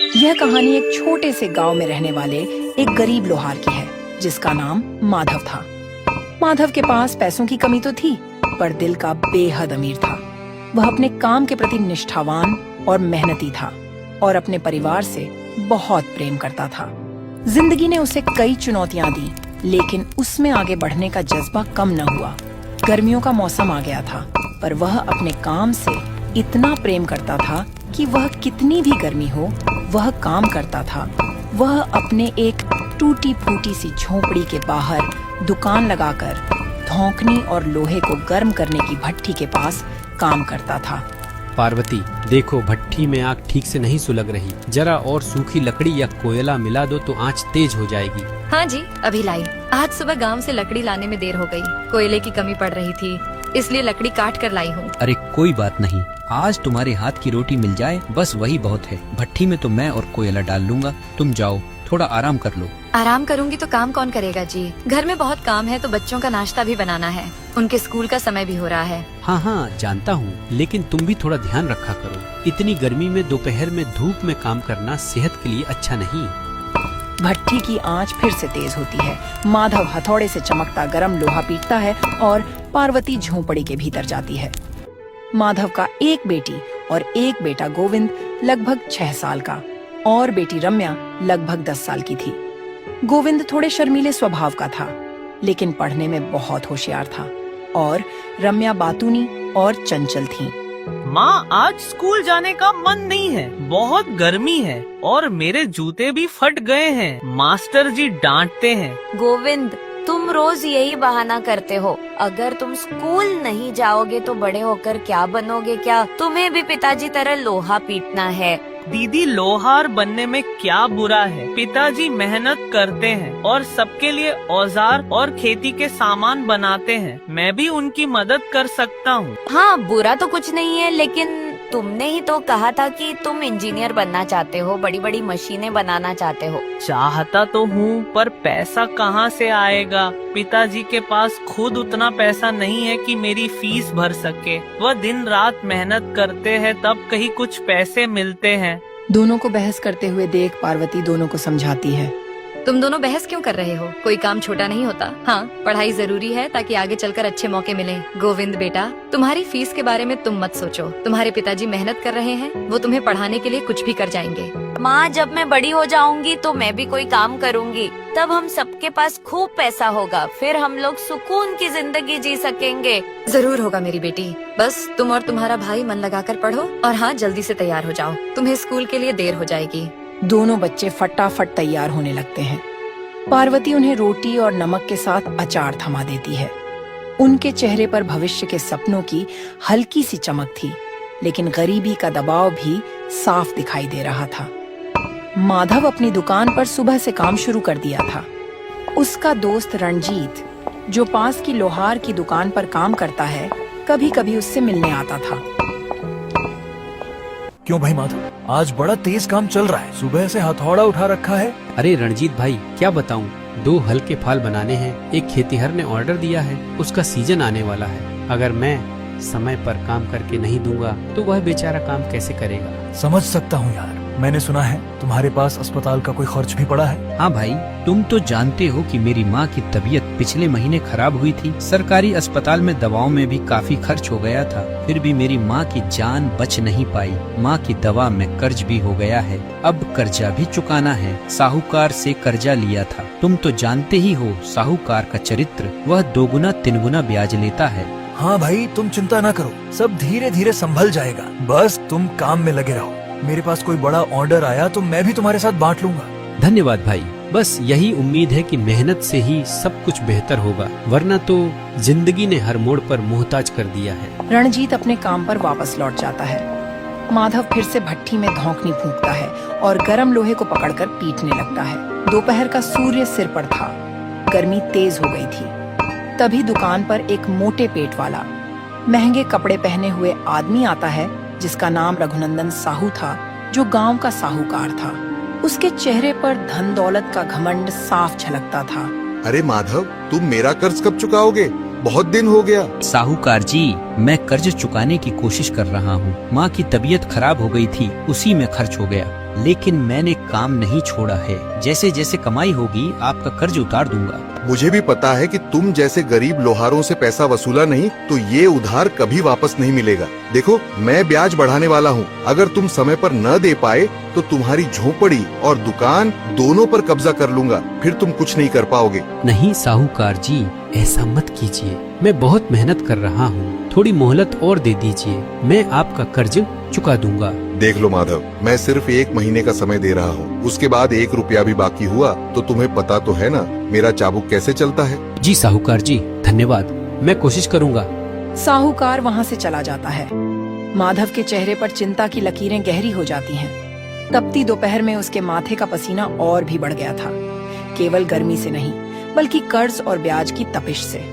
यह कहानी एक छोटे से गांव में रहने वाले एक गरीब लोहार की है, जिसका नाम माधव था। माधव के पास पैसों की कमी तो थी, पर दिल का बेहद अमीर था। वह अपने काम के प्रति निष्ठावान और मेहनती था और अपने परिवार से बहुत प्रेम करता था। जिंदगी ने उसे कई चुनौतियां दी, लेकिन उसमें आगे बढ़ने का जज्बा कम न हुआ। गर्मियों का मौसम आ गया था, पर वह अपने काम से इतना प्रेम करता था कि वह कितनी भी गर्मी हो, वह काम करता था। वह अपने एक टूटी फूटी सी झोपड़ी के बाहर दुकान लगाकर धौंकनी और लोहे को गर्म करने की भट्ठी के पास काम करता था। पार्वती, देखो भट्ठी में आग ठीक से नहीं सुलग रही। जरा और सूखी लकड़ी या कोयला मिला दो तो आंच तेज हो जाएगी। हाँ जी, अभी लाई। आज सुबह गांव से लकड़ी लाने में देर हो गई। कोयले की कमी पड़ रही थी, इसलिए लकड़ी काट कर लाई हूँ। अरे कोई बात नहीं, आज तुम्हारे हाथ की रोटी मिल जाए बस वही बहुत है। भट्ठी में तो मैं और कोयला डाल लूंगा, तुम जाओ थोड़ा आराम कर लो। आराम करूंगी तो काम कौन करेगा जी? घर में बहुत काम है, तो बच्चों का नाश्ता भी बनाना है, उनके स्कूल का समय भी हो रहा है। हाँ हाँ जानता हूँ, लेकिन तुम भी थोड़ा ध्यान रखा करो। इतनी गर्मी में दोपहर में धूप में काम करना सेहत के लिए अच्छा नहीं। भट्ठी की आंच फिर से तेज होती है। माधव हथौड़े से चमकता गरम लोहा पीटता है और पार्वती झोंपड़ी के भीतर जाती है। माधव का एक बेटी और एक बेटा गोविंद लगभग 6 साल का और बेटी रम्या लगभग 10 साल की थी। गोविंद थोड़े शर्मीले स्वभाव का था, लेकिन पढ़ने में बहुत होशियार था और रम्या बातूनी और चंचल थी। माँ, आज स्कूल जाने का मन नहीं है, बहुत गर्मी है और मेरे जूते भी फट गए हैं। मास्टर जी डांटते हैं। गोविंद, तुम रोज यही बहाना करते हो। अगर तुम स्कूल नहीं जाओगे तो बड़े होकर क्या बनोगे? क्या तुम्हें भी पिताजी तरह लोहा पीटना है? दीदी, लोहार बनने में क्या बुरा है? पिताजी मेहनत करते हैं और सबके लिए औजार और खेती के सामान बनाते हैं। मैं भी उनकी मदद कर सकता हूँ। हाँ, बुरा तो कुछ नहीं है, लेकिन तुमने ही तो कहा था कि तुम इंजीनियर बनना चाहते हो, बड़ी बड़ी मशीनें बनाना चाहते हो। चाहता तो हूँ, पर पैसा कहाँ से आएगा? पिताजी के पास खुद उतना पैसा नहीं है कि मेरी फीस भर सके। वह दिन रात मेहनत करते हैं, तब कहीं कुछ पैसे मिलते हैं। दोनों को बहस करते हुए देख पार्वती दोनों को समझाती है। तुम दोनों बहस क्यों कर रहे हो? कोई काम छोटा नहीं होता। हाँ, पढ़ाई जरूरी है ताकि आगे चलकर अच्छे मौके मिले। गोविंद बेटा, तुम्हारी फीस के बारे में तुम मत सोचो। तुम्हारे पिताजी मेहनत कर रहे हैं, वो तुम्हें पढ़ाने के लिए कुछ भी कर जाएंगे। माँ, जब मैं बड़ी हो जाऊंगी तो मैं भी कोई काम करूंगी, तब हम सबके पास खूब पैसा होगा, फिर हम लोग सुकून की जिंदगी जी सकेंगे। जरूर होगा मेरी बेटी, बस तुम और तुम्हारा भाई मन लगाकर पढ़ो और हाँ, जल्दी से तैयार हो जाओ, तुम्हें स्कूल के लिए देर हो जाएगी। दोनों बच्चे फटाफट तैयार होने लगते हैं। पार्वती उन्हें रोटी और नमक के साथ अचार थमा देती है। उनके चेहरे पर भविष्य के सपनों की हल्की सी चमक थी, लेकिन गरीबी का दबाव भी साफ दिखाई दे रहा था। माधव अपनी दुकान पर सुबह से काम शुरू कर दिया था। उसका दोस्त रणजीत, जो पास की लोहार की दुकान पर काम करता है, कभी कभी उससे मिलने आता था। क्यों भाई माधव, आज बड़ा तेज काम चल रहा है, सुबह से हथौड़ा उठा रखा है। अरे रणजीत भाई, क्या बताऊं, 2 हल्के फाल बनाने हैं। एक खेतीहर ने ऑर्डर दिया है, उसका सीजन आने वाला है। अगर मैं समय पर काम करके नहीं दूंगा तो वह बेचारा काम कैसे करेगा? समझ सकता हूँ यार, मैंने सुना है तुम्हारे पास अस्पताल का कोई खर्च भी पड़ा है। हाँ भाई, तुम तो जानते हो कि मेरी माँ की तबीयत पिछले महीने खराब हुई थी। सरकारी अस्पताल में दवाओं में भी काफी खर्च हो गया था, फिर भी मेरी माँ की जान बच नहीं पाई। माँ की दवा में कर्ज भी हो गया है, अब कर्जा भी चुकाना है। साहूकार से कर्जा लिया था, तुम तो जानते ही हो साहूकार का चरित्र, वह 2 गुना 3 गुना ब्याज लेता है। हाँ भाई, तुम चिंता न करो, सब धीरे धीरे संभल जाएगा, बस तुम काम में लगे रहो। मेरे पास कोई बड़ा ऑर्डर आया तो मैं भी तुम्हारे साथ बांट लूंगा। धन्यवाद भाई, बस यही उम्मीद है कि मेहनत से ही सब कुछ बेहतर होगा, वरना तो जिंदगी ने हर मोड़ पर मोहताज कर दिया है। रणजीत अपने काम पर वापस लौट जाता है। माधव फिर से भट्ठी में धौंकनी फूंकता है और गरम लोहे को पकड़कर पीटने लगता है। दोपहर का सूर्य सिर पर था, गर्मी तेज हो गई थी। तभी दुकान पर एक मोटे पेट वाला, महंगे कपड़े पहने हुए आदमी आता है, जिसका नाम रघुनंदन साहू था, जो गांव का साहूकार था। उसके चेहरे पर धन दौलत का घमंड साफ झलकता था। अरे माधव, तुम मेरा कर्ज कब चुकाओगे? बहुत दिन हो गया। साहूकार जी, मैं कर्ज चुकाने की कोशिश कर रहा हूँ। माँ की तबीयत खराब हो गई थी, उसी में खर्च हो गया। लेकिन मैंने काम नहीं छोड़ा है। जैसे जैसे कमाई होगी आपका कर्ज उतार दूंगा। मुझे भी पता है कि तुम जैसे गरीब लोहारों से पैसा वसूला नहीं तो ये उधार कभी वापस नहीं मिलेगा। देखो, मैं ब्याज बढ़ाने वाला हूँ। अगर तुम समय पर न दे पाए तो तुम्हारी झोपड़ी और दुकान दोनों पर कब्जा कर लूंगा, फिर तुम कुछ नहीं कर पाओगे। नहीं साहूकार जी, ऐसा मत कीजिए। मैं बहुत मेहनत कर रहा हूँ, थोड़ी मोहलत और दे दीजिए, मैं आपका कर्ज चुका दूंगा। देख लो माधव, मैं सिर्फ 1 महीने का समय दे रहा हूँ। उसके बाद 1 रुपया भी बाकी हुआ तो तुम्हें पता तो है ना मेरा चाबुक कैसे चलता है। जी साहूकार जी, धन्यवाद, मैं कोशिश करूँगा। साहूकार वहाँ से चला जाता है। माधव के चेहरे पर चिंता की लकीरें गहरी हो जाती हैं। तपती दोपहर में उसके माथे का पसीना और भी बढ़ गया था, केवल गर्मी से नहीं बल्कि कर्ज और ब्याज की तपिश से।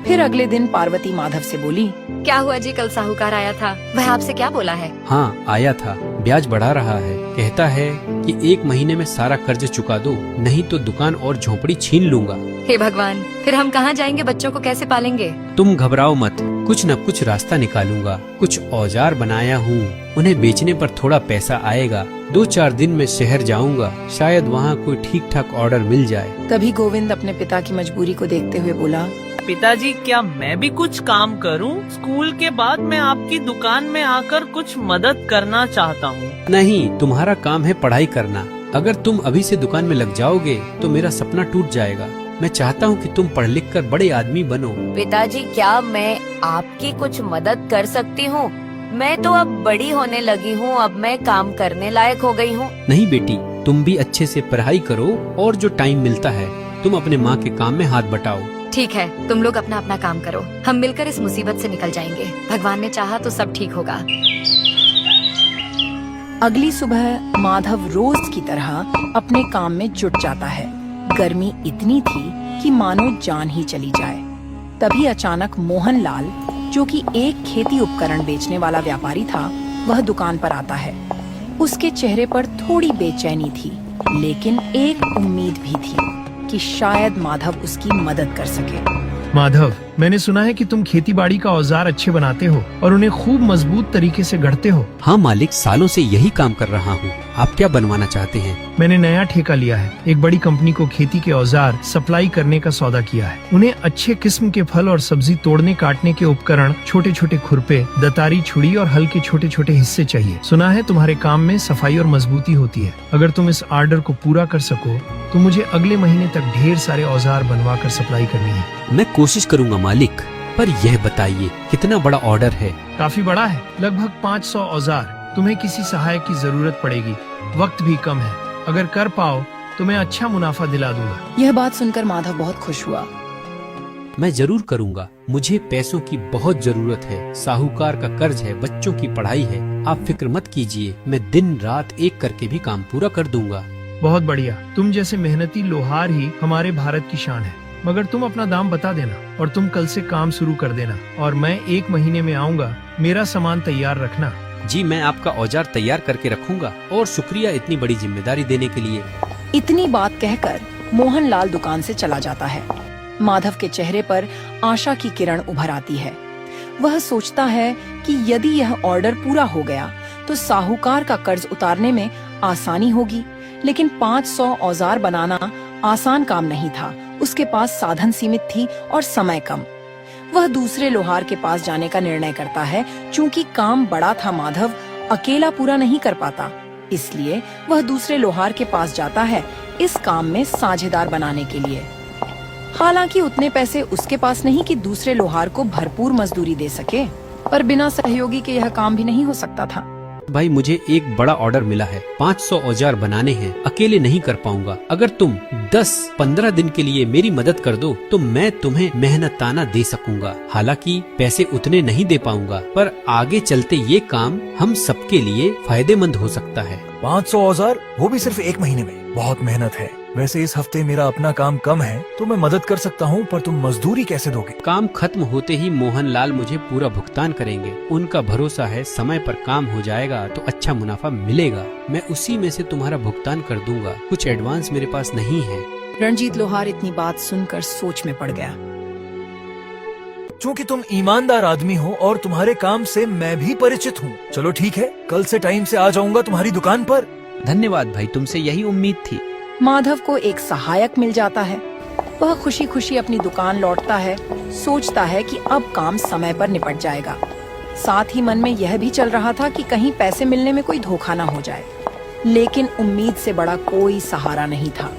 फिर अगले दिन पार्वती माधव से बोली, क्या हुआ जी, कल साहूकार आया था, वह आपसे क्या बोला है? हाँ आया था, ब्याज बढ़ा रहा है। कहता है कि 1 महीने में सारा कर्ज चुका दो, नहीं तो दुकान और झोपड़ी छीन लूंगा। हे भगवान, फिर हम कहाँ जाएंगे, बच्चों को कैसे पालेंगे? तुम घबराओ मत, कुछ न कुछ रास्ता निकालूंगा। कुछ औजार बनाया हूँ, उन्हें बेचने पर थोड़ा पैसा आएगा। 2-4 दिन में शहर जाऊंगा, शायद वहाँ कोई ठीक ठाक ऑर्डर मिल जाए। तभी गोविंद अपने पिता की मजबूरी को देखते हुए बोला, पिताजी क्या मैं भी कुछ काम करूं? स्कूल के बाद मैं आपकी दुकान में आकर कुछ मदद करना चाहता हूं। नहीं, तुम्हारा काम है पढ़ाई करना। अगर तुम अभी से दुकान में लग जाओगे तो मेरा सपना टूट जाएगा। मैं चाहता हूँ कि तुम पढ़ लिख कर बड़े आदमी बनो। पिताजी क्या मैं आपकी कुछ मदद कर सकती हूँ? मैं तो अब बड़ी होने लगी हूँ, अब मैं काम करने लायक हो गई हूँ। नहीं बेटी, तुम भी अच्छे से पढ़ाई करो और जो टाइम मिलता है तुम अपने माँ के काम में हाथ बटाओ। ठीक है, तुम लोग अपना अपना काम करो, हम मिलकर इस मुसीबत से निकल जाएंगे। भगवान ने चाहा तो सब ठीक होगा। अगली सुबह माधव रोज की तरह अपने काम में जुट जाता है। गर्मी इतनी थी कि मानो जान ही चली जाए। तभी अचानक मोहनलाल, जो कि एक खेती उपकरण बेचने वाला व्यापारी था, वह दुकान पर आता है। उसके चेहरे पर थोड़ी बेचैनी थी, लेकिन एक उम्मीद भी थी कि शायद माधव उसकी मदद कर सके। माधव, मैंने सुना है कि तुम खेती बाड़ी का औजार अच्छे बनाते हो और उन्हें खूब मजबूत तरीके से गढ़ते हो। हाँ मालिक, सालों से यही काम कर रहा हूँ। आप क्या बनवाना चाहते हैं? मैंने नया ठेका लिया है, एक बड़ी कंपनी को खेती के औजार सप्लाई करने का सौदा किया है। उन्हें अच्छे किस्म के फल और सब्जी तोड़ने काटने के उपकरण, छोटे छोटे खुरपे, दतारी, छुरी और हल के छोटे छोटे हिस्से चाहिए। सुना है तुम्हारे काम में सफाई और मजबूती होती है। अगर तुम इस ऑर्डर को पूरा कर सको तो मुझे अगले महीने तक ढेर सारे औजार बनवा कर सप्लाई करनी है। मैं कोशिश करूँगा मालिक, पर यह बताइए कितना बड़ा ऑर्डर है? काफी बड़ा है, लगभग 500 औजार। तुम्हें किसी सहायक की जरूरत पड़ेगी, वक्त भी कम है। अगर कर पाओ तो मैं अच्छा मुनाफा दिला दूंगा। यह बात सुनकर माधव बहुत खुश हुआ। मैं जरूर करूँगा, मुझे पैसों की बहुत जरूरत है। साहूकार का कर्ज है, बच्चों की पढ़ाई है। आप फिक्र मत कीजिए, मैं दिन रात एक करके भी काम पूरा कर दूंगा। बहुत बढ़िया, तुम जैसे मेहनती लोहार ही हमारे भारत की शान है। मगर तुम अपना दाम बता देना और तुम कल से काम शुरू कर देना और मैं 1 महीने में आऊँगा। मेरा सामान तैयार रखना। जी, मैं आपका औजार तैयार करके रखूंगा और शुक्रिया इतनी बड़ी जिम्मेदारी देने के लिए। इतनी बात कहकर मोहनलाल दुकान से चला जाता है। माधव के चेहरे पर आशा की किरण उभर आती है। वह सोचता है कि यदि यह ऑर्डर पूरा हो गया तो साहूकार का कर्ज उतारने में आसानी होगी। लेकिन 500 औजार बनाना आसान काम नहीं था। उसके पास साधन सीमित थी और समय कम। वह दूसरे लोहार के पास जाने का निर्णय करता है। चूंकि काम बड़ा था, माधव अकेला पूरा नहीं कर पाता, इसलिए वह दूसरे लोहार के पास जाता है इस काम में साझेदार बनाने के लिए। हालांकि उतने पैसे उसके पास नहीं कि दूसरे लोहार को भरपूर मजदूरी दे सके, पर बिना सहयोगी के यह काम भी नहीं हो सकता था। भाई, मुझे एक बड़ा ऑर्डर मिला है, 500 औजार बनाने हैं। अकेले नहीं कर पाऊंगा। अगर तुम 10-15 दिन के लिए मेरी मदद कर दो तो मैं तुम्हें मेहनताना दे सकूंगा। हालांकि पैसे उतने नहीं दे पाऊंगा, पर आगे चलते ये काम हम सबके लिए फायदेमंद हो सकता है। 500 औजार, वो भी सिर्फ 1 महीने में, बहुत मेहनत है। वैसे इस हफ्ते मेरा अपना काम कम है तो मैं मदद कर सकता हूँ, पर तुम मजदूरी कैसे दोगे? काम खत्म होते ही मोहनलाल मुझे पूरा भुगतान करेंगे। उनका भरोसा है समय पर काम हो जाएगा तो अच्छा मुनाफा मिलेगा। मैं उसी में से तुम्हारा भुगतान कर दूंगा। कुछ एडवांस मेरे पास नहीं है। रणजीत लोहार इतनी बात सुनकर सोच में पड़ गया। क्योंकि तुम ईमानदार आदमी हो और तुम्हारे काम से मैं भी परिचित हूँ। चलो ठीक है, कल से टाइम से आ जाऊंगा तुम्हारी दुकान पर। धन्यवाद भाई, तुमसे यही उम्मीद थी। माधव को एक सहायक मिल जाता है। वह खुशी खुशी अपनी दुकान लौटता है, सोचता है कि अब काम समय पर निपट जाएगा। साथ ही मन में यह भी चल रहा था कि कहीं पैसे मिलने में कोई धोखा न हो जाए, लेकिन उम्मीद से बड़ा कोई सहारा नहीं था।